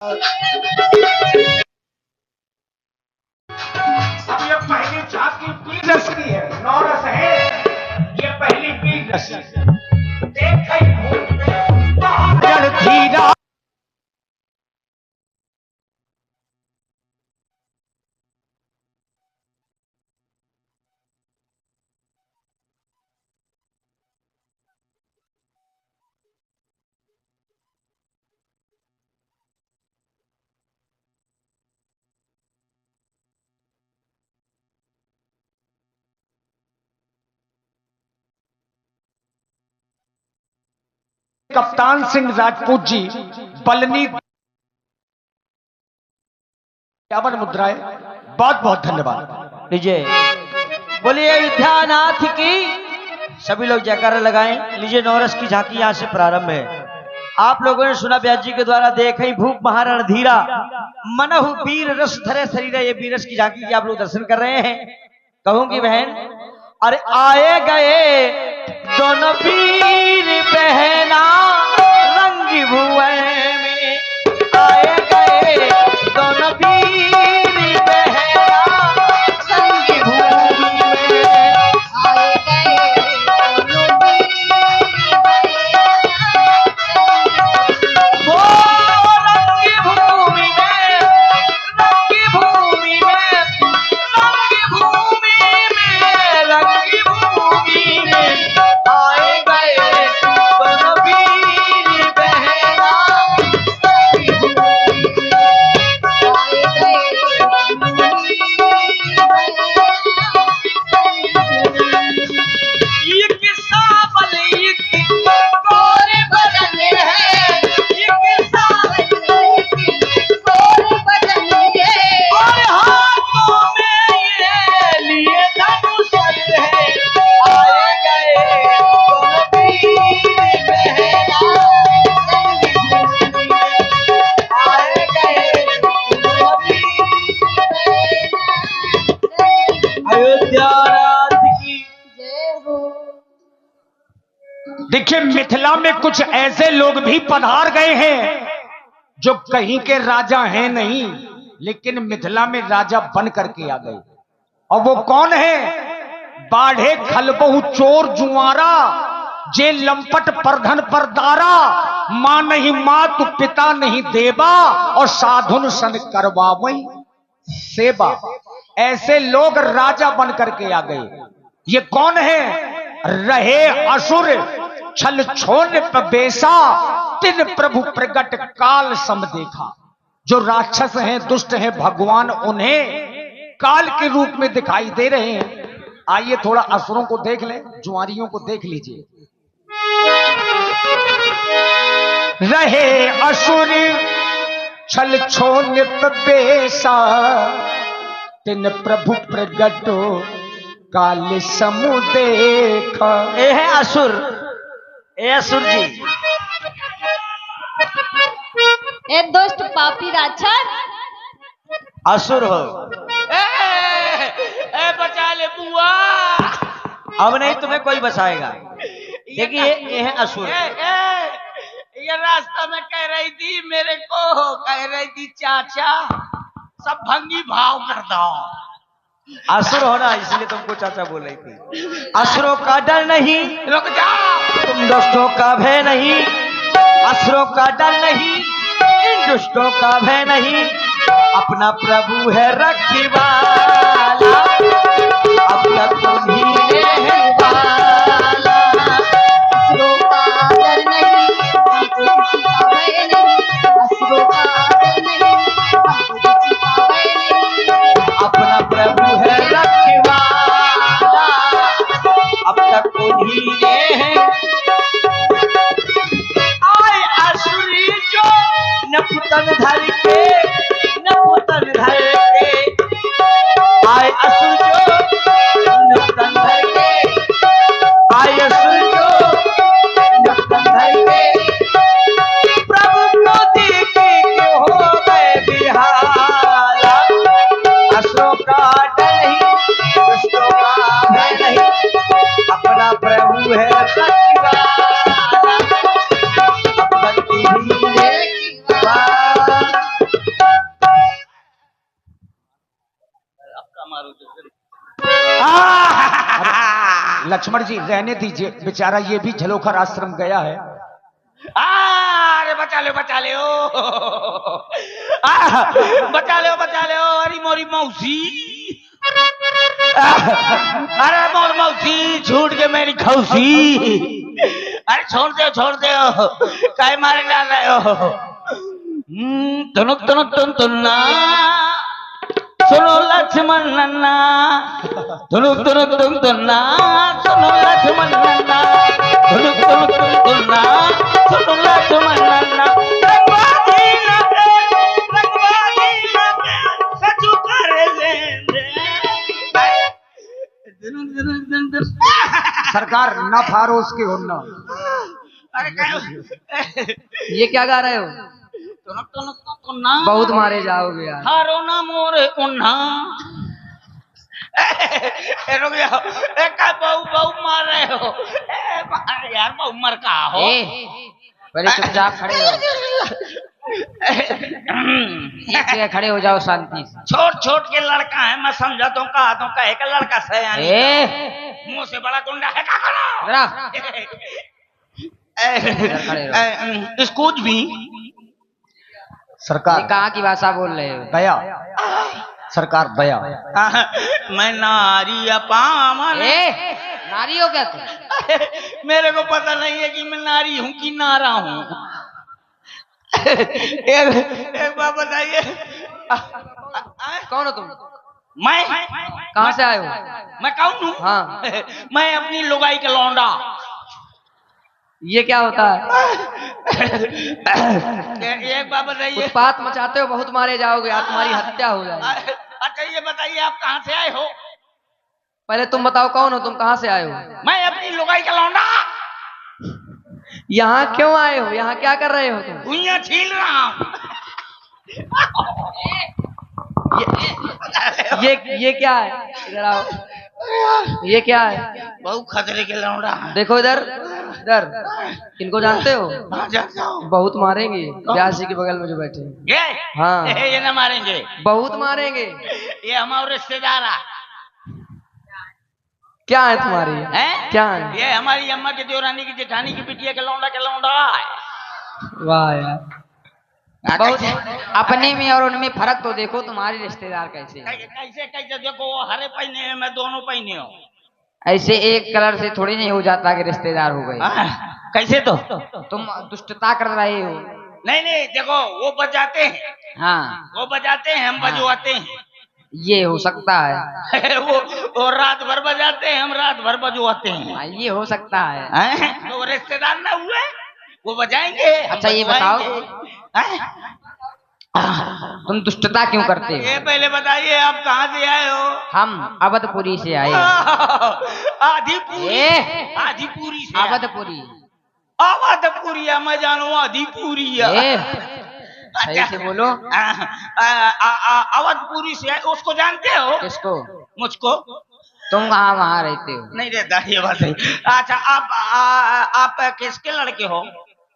अब ये पहली झांकी पी रस की है, 9 रस है। ये पहली पी रस देख धीरा कप्तान सिंह राजपूत जी बलनी 51 मुद्राएं। बहुत बहुत धन्यवाद। लीजिए, बोलिए विद्यानाथ की। सभी लोग जयकारा लगाएं। लीजिए, नौरस की झांकी यहां से प्रारंभ है। आप लोगों ने सुना व्यास जी के द्वारा देखे भूप महारण धीरा मनहु वीर रस धरे शरीर। ये वीरस की झांकी की आप लोग दर्शन कर रहे हैं। कहूंगी बहन, अरे आए गए दोनों वीर बहना रंग भुवन में। आए गए दोनों वीर बहना रंग भूमि में। आए गए दोनों वीर बहना वो रंग भूमि में, रंग भूमि में, रंग भूमि में, रंग भूमि में। आए गए दोनों वीर बहना आए गए ये किस्सा बल ये गौर बदन है। ये किस्सा और हाथों में ये लिए धनुष है। आए गए दोनों वीर बहना आए गए दोनों वीर। अयोध्या रात की जय हो। देखिए, मिथिला में कुछ ऐसे लोग भी पधार गए हैं जो कहीं के राजा हैं नहीं, लेकिन मिथिला में राजा बन करके आ गए। और वो कौन है? बाढ़े खलबहु चोर जुआरा जे लंपट परधन परदारा। मां नहीं मातु पिता नहीं देवा और साधुन सन करवावई सेवा। ऐसे लोग राजा बन करके आ गए। ये कौन है? रहे असुर छल छोड़ बेसा तिन प्रभु प्रगट काल सम देखा। जो राक्षस हैं, दुष्ट हैं, भगवान उन्हें काल के रूप में दिखाई दे रहे हैं। आइए थोड़ा असुरों को देख लें, जुआरियों को देख लीजिए। रहे असुर छल छोड़ बेसा तिन प्रभु प्रगट काल समु देखा। ये है असुर। ए असुर जी, ए दुष्ट पापी राक्षस, असुर हो। ए बचा ले बुआ। अब नहीं तुम्हें कोई बचाएगा। देखिए, ये है असुर। ये रास्ता में कह रही थी मेरे को, कह रही थी चाचा सब भंगी भाव कर दो। असुर होना इसलिए तुमको चाचा बोल रही थी। असुरों का डर नहीं, रुक जाओ। तुम दुष्टों का भय नहीं। असुरों का डर नहीं, इन दुष्टों का भय नहीं। अपना प्रभु है रखवाला, अपना तुम्ही है वाला। असुरों का डर नहीं, हमको किसी का भय नहीं। असुरों का डर नहीं, हमको किसी का भय नहीं। अपना प्रभु है रखवाला, अब तक उन्हीं ने है। आए असुरी जो नपुतन धर के, नपुतन धर के। आए असुर जो नपुतन धर के, आए असुर जो नपुतन धर के। प्रभु को देख के हो गए बिहाला। असुरों का डर नहीं, दुष्टों का भय नहीं। अपना प्रभु है रखवाला, अपना तुम्ही है वाला। लक्ष्मण जी रहने दीजिए, बेचारा ये भी झलोखर आश्रम गया है। अरे बचा ले बचा ले ओ बचा ले ओ अरे मोरी मौसी अरे मोर मौसी छूट के मेरी खौसी। अरे छोड़ दे काय मारे डाल रहे हो। तुनुक तुनुक तुन तुन्ना सुनो लक्ष्मण नन्ना तुनुक तुनुक तुन तुन्ना सुनो लक्ष्मण नन्ना तुनुक तुनुक तुन तुन्ना सुनो लक्ष्मण नन्ना रंगवादी लगे सचू करे लेंदे। सरकार न फारो उसके होना। अरे ये क्या गा रहे हो? तुन्ना बहुत मारे जाओगे यार। हारो ना मोरे उन्ना रुक जाओ बहु मार रहे हो यार बहु मर कहा हो। पहले चुपचाप खड़े हो, एक जगह खड़े हो जाओ शांति से। छोट के लड़का है मैं समझाता हूँ कहा तो कहे का लड़का सयानी मुंह से बड़ा गुंडा है का करो स्कूज भी। सरकार कहाँ की भाषा बोल रहे हो? दया सरकार दया। मैं नारी अपामन नारी हो क्या तुम? मेरे को पता नहीं है कि मैं नारी हूँ कि नारा हूँ। एक बात बताइए कौन हो तुम? मैं कहाँ से आए हो? मैं कौन हूँ? हाँ। मैं अपनी लुगाई का लौंडा। ये क्या होता है? एक बात बताइए। उत्पात मचाते हो, बहुत मारे जाओगे, आज तुम्हारी हत्या हो जाएगी। अच्छा ये बताइए आप कहाँ से आए हो? पहले तुम बताओ कौन हो तुम, कहाँ से आए हो? मैं अपनी लुगाई का लौंडा। यहाँ क्यों आए हो? यहाँ क्या कर रहे हो तुम? भुइयां छील रहा हूँ। ये क्या है? इधर आओ। ये क्या है? बहुत खतरे के लौंडा। देखो इधर इधर, इनको जानते हो? हाँ जानता हूँ। बहुत मारेंगे। व्यास जी के बगल में जो बैठे हैं। ये हाँ। ये ना मारेंगे, बहुत मारेंगे। ये हमारे रिश्तेदार है। क्या है तुम्हारी? हैं? क्या है? ये हमारी अम्मा के देवरानी की जेठानी की बिटिया के लौंडा है। वाह यार, बहुत अपने में और उनमें फर्क तो देखो। तुम्हारे रिश्तेदार कैसे? कैसे देखो वो हरे पहने हैं मैं दोनों पहने हूँ। ऐसे एक कलर से थोड़ी नहीं हो जाता कि रिश्तेदार हो गए। कैसे तो तुम दुष्टता कर रहे हो। नहीं देखो वो बजाते हैं। हाँ वो बजाते हैं हम बजवाते हैं। ये हो सकता है। वो रात भर बजाते हैं हम रात भर बजवाते हैं। हाँ, ये हो सकता है। तो रिश्तेदार ना हुए वो बजाएंगे। अच्छा ये बताओ तुम दुष्टता क्यों करते हो? ये पहले बताइए आप कहाँ से आए हो? हम अवधपुरी से आए। आदिपुरी से अवधपुरी। अवधपुरी मैं जानू आदिपुरी। सही से बोलो। अवधपुरी से आए। उसको जानते हो? किसको? मुझको। तुम कहाँ वहाँ रहते हो? नहीं रहता ये बात है। अच्छा आप किसके लड़के हो?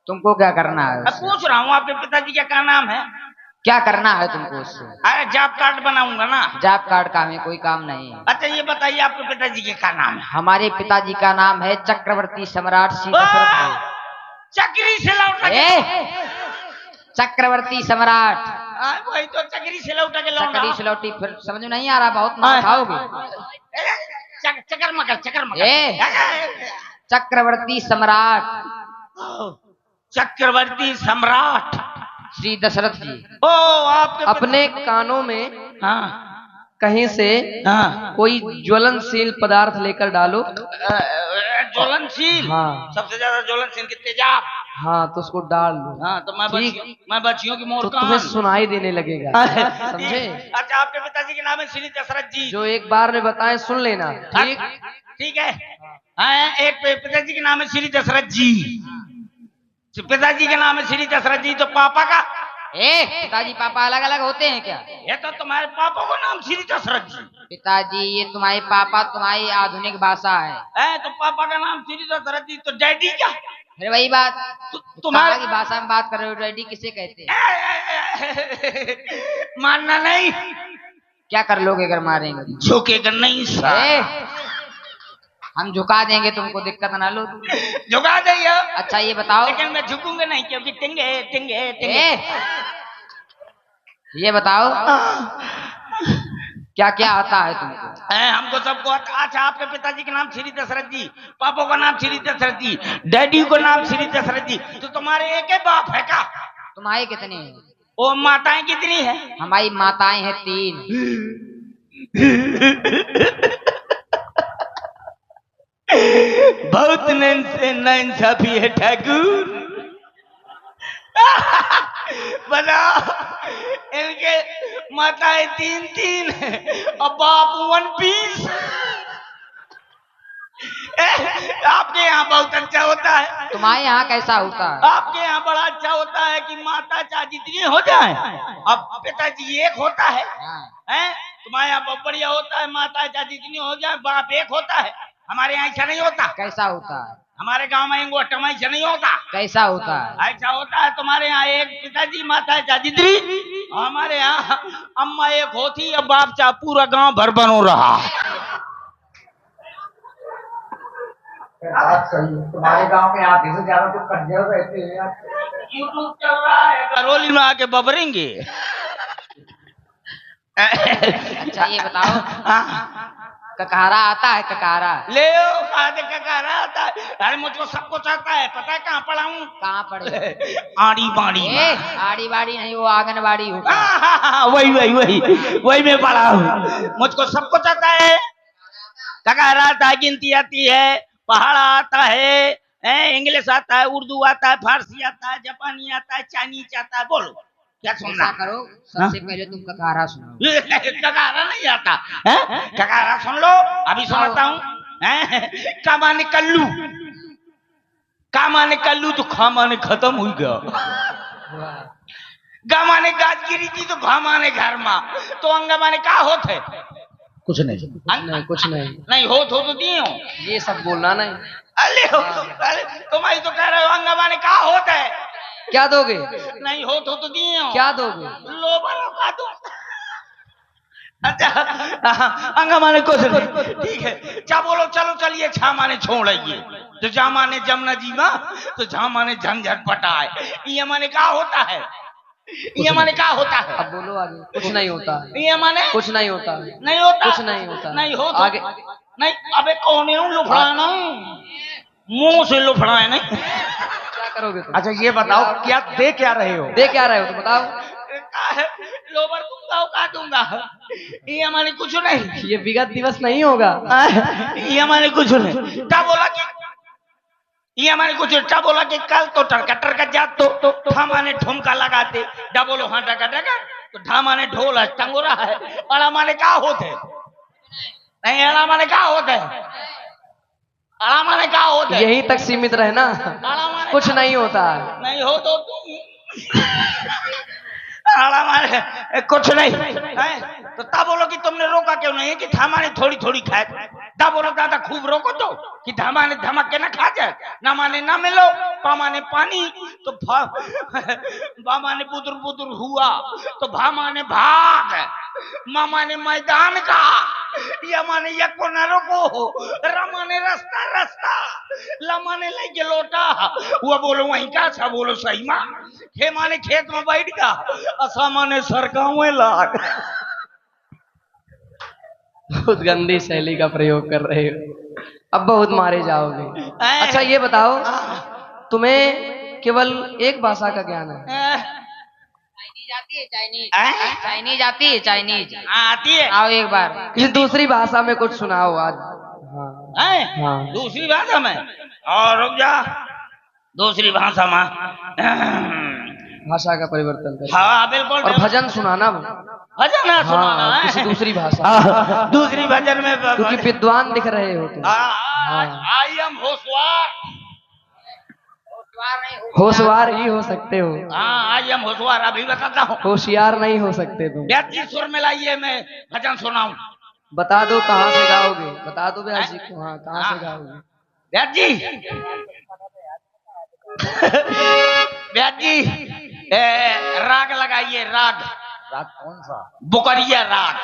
तुमको क्या करना है? पूछ रहा हूँ आपके पिताजी का क्या नाम है? क्या करना है तुमको उससे? अरे जॉब कार्ड बनाऊंगा ना। जॉब कार्ड का हमें कोई काम नहीं है। अच्छा ये बताइए आपके पिताजी के क्या नाम है? हमारे पिताजी का नाम है चक्रवर्ती सम्राट श्री दशरथ। चक्री से लौटा चक्रवर्ती सम्राट। वही तो चक्री से लौटा के चक्री से लौटी। फिर समझ में नहीं आ रहा, बहुत मार खाओगे। चक्कर मकर चक्रवर्ती सम्राट। चक्रवर्ती सम्राट श्री दशरथ जी। ओ आपके अपने कानों में कहीं से कोई ज्वलनशील पदार्थ लेकर डालो। ज्वलनशील? हाँ। सबसे ज्यादा ज्वलनशील की तेजाब। हाँ तो उसको डाल लो। हाँ तो मैं बच्चियों की मोर तो तुम्हें सुनाई देने लगेगा। समझे? अच्छा आपके पिताजी के नाम है श्री दशरथ जी। जो एक बार में बताए सुन लेना। ठीक है। हाँ एक पिताजी के नाम है श्री दशरथ जी। पिताजी का नाम है श्री दशरथ जी। तो पापा का? पिताजी पापा अलग अलग होते हैं क्या? ये तो तुम्हारे पापा को नाम श्री दशरथ जी। पिताजी ये तुम्हारे पापा तुम्हारी आधुनिक भाषा है। तो पापा का नाम श्री दशरथ जी। तो डैडी क्या? अरे वही बात तुम्हारी की भाषा में बात कर रहे हो। डैडी किसे कहते हैं? मानना नहीं। क्या कर लोगे अगर मारेंगे? झुकेगा नहीं। हम झुका देंगे तुमको, दिक्कत ना लो। झुका दइयो, अच्छा ये बताओ, लेकिन मैं झुकूंगा नहीं क्योंकि टिंगे टिंगे टिंगे। ये बताओ क्या क्या आता है तुमको? हमको सबको अच्छा, आपके पिताजी का नाम श्री दशरथ जी, पापा का नाम श्री दशरथ जी, डैडी को नाम श्री दशरथ जी, तो तुम्हारे एक ही बाप है क्या? तुम्हारी कितनी है? वो माताएं कितनी है? हमारी माताएं हैं 3। बहुत नाइंसाफी है ठाकुर। बताओ, इनके माताएं 3 और बाप 1 पीस। आपके यहाँ बहुत अच्छा होता है। तुम्हारे यहाँ कैसा होता है? आपके यहाँ बड़ा अच्छा होता है कि माता चाहे जितनी हो जाए, अब पिताजी एक होता है, हैं? तुम्हारे यहाँ बहुत बढ़िया होता है, माता चाहे जितनी हो जाए, बाप एक होता है। हमारे यहाँ ऐसा नहीं होता। कैसा होता है? हमारे गांव में इंगोटमा ऐसा नहीं होता। कैसा होता है? ऐसा होता है, तुम्हारे यहाँ एक पिताजी माता चाहे जितनी, हमारे यहाँ अम्मा एक होती है, बाप चाहे पूरा गांव भर बनो रहा। बात सही है, तुम्हारे गांव में आधे से ज्यादा तो कंजर रहते हैं। यूट्यूब चल रहा है, करौली में आके बबरेंगे। अच्छा ये बताओ, ककारा आता है? ककारा ले ककारा आता है। अरे मुझको सब कुछ आता है, पता है कहाँ पढ़ा हूँ? कहाँ पड़े? आड़ी बाड़ी। आड़ी बाड़ी नहीं, वो आंगनबाड़ी होता है। वही मैं पढ़ा हूँ। मुझको सब कुछ आता है। ककारा आता है, गिनती आती है, पहाड़ा आता है, इंग्लिश आता है, उर्दू आता है, फारसी आता है, जापानी आता है, चाइनीज आता है। बोलो क्या सुनना? ऐसा करो, सबसे पहले तुम ककारा सुनाओ। ककारा नहीं आता है? ककारा सुन लो, अभी सुनाता हूँ। का माने कल्लू, का माने कल्लू तो खा माने खत्म हो गया। गा माने गाज गिरी थी तो घा माने घर माँ, तो अंगा माने का होते? कुछ नहीं, कुछ नहीं नहीं हो तो दिए हो, ये सब बोलना नहीं। अरे तुम्हारी तो कह रहे हो अंगा माने का होता है। क्या दोगे? नहीं हो तो दिए हो। क्या दोगे? लो बनो का दो। अच्छा अंगा माने कुछ नहीं, ठीक है। क्या बोलो, चलो चलिए। छा माने छोड़िए, तो जा माने जमुना जी माँ, तो झा माने झंझट पटाए। ये माने क्या होता है? ये माने क्या होता है? अब बोलो आगे। कुछ नहीं होता है। ये माने कुछ नहीं होता है। नहीं होता, कुछ नहीं होता। नहीं हो तो आगे नहीं। अबे कौन है लुफड़ा? नहीं मुंह से लुफड़ा है। नहीं क्या करोगे तुम? अच्छा ये बताओ, क्या दे क्या रहे हो? दे क्या रहे हो तो बताओ। लोबर दूंगा का दूंगा। ये हमारे कुछ नहीं। ये विगत दिवस नहीं होगा। ये हमारे कुछ नहीं। क्या बोला कि ये हमारे कुछ क्या बोला कि कल तो टरका जात तो ठामाने ठुमका लगाते। डा बोलो हाँ डका डका, तो ढामाने ढोल टंगोरा है। अड़ा माने क्या होते? नहीं अड़ा माने क्या होते? अड़ा माने क्या होते? यही तक सीमित रहना। अड़ा माने कुछ नहीं होता है। नहीं हो तो तुम अड़ा माने कुछ नहीं है। तो ता बोलो कि तुमने रोका क्यों नहीं कि धामाने थोड़ी थोड़ी खाए? ता बोलो दादा खूब रोको तो कि धामाने धमक के ना खा जाए। ना माने ना मिलो, पा माने पानी, तो बा माने बुदुर बुदुर हुआ, तो भा माने भाग, मा माने मैदान का, या माने यको ना रोको, रा माने रास्ता रास्ता, ला माने लेके लोटा। वो बोलो वहीं का, सा बोलो सही माँ। खे माने खेत में बैठ गया, असा माने सरकाऊ में लाग। बहुत गंदी शैली का प्रयोग कर रहे हो, अब बहुत मारे जाओगे। अच्छा ये बताओ, तुम्हें केवल एक भाषा का ज्ञान है? चाइनीज आती है? चाइनीज आती है? चाइनीज आती है। आओ एक बार किसी दूसरी भाषा में कुछ सुनाओ आज। हाँ। दूसरी भाषा में? और रुक जा, दूसरी भाषा में भाषा का परिवर्तन कर। हाँ बिल्कुल। और भजन सुनाना। भजन है सुनाना है? किसी दूसरी भाषा। दूसरी भजन में क्योंकि विद्वान दिख रहे हो तुम। I am होशवार। होशवार ही हो सकते हो। हाँ आई एम होशवार, अभी बताता हूँ। होशियार नहीं हो सकते तुम। व्यक्ति सुर में लाइए, मैं भजन सुनाऊं। बता दो कहाँ से गाओगे? बता दो व्यास जी को। हाँ कहाँ से गाओगे? व्यास जी व्यास जी राग लगाइए। राग? रात कौन सा? बुकरिया राग।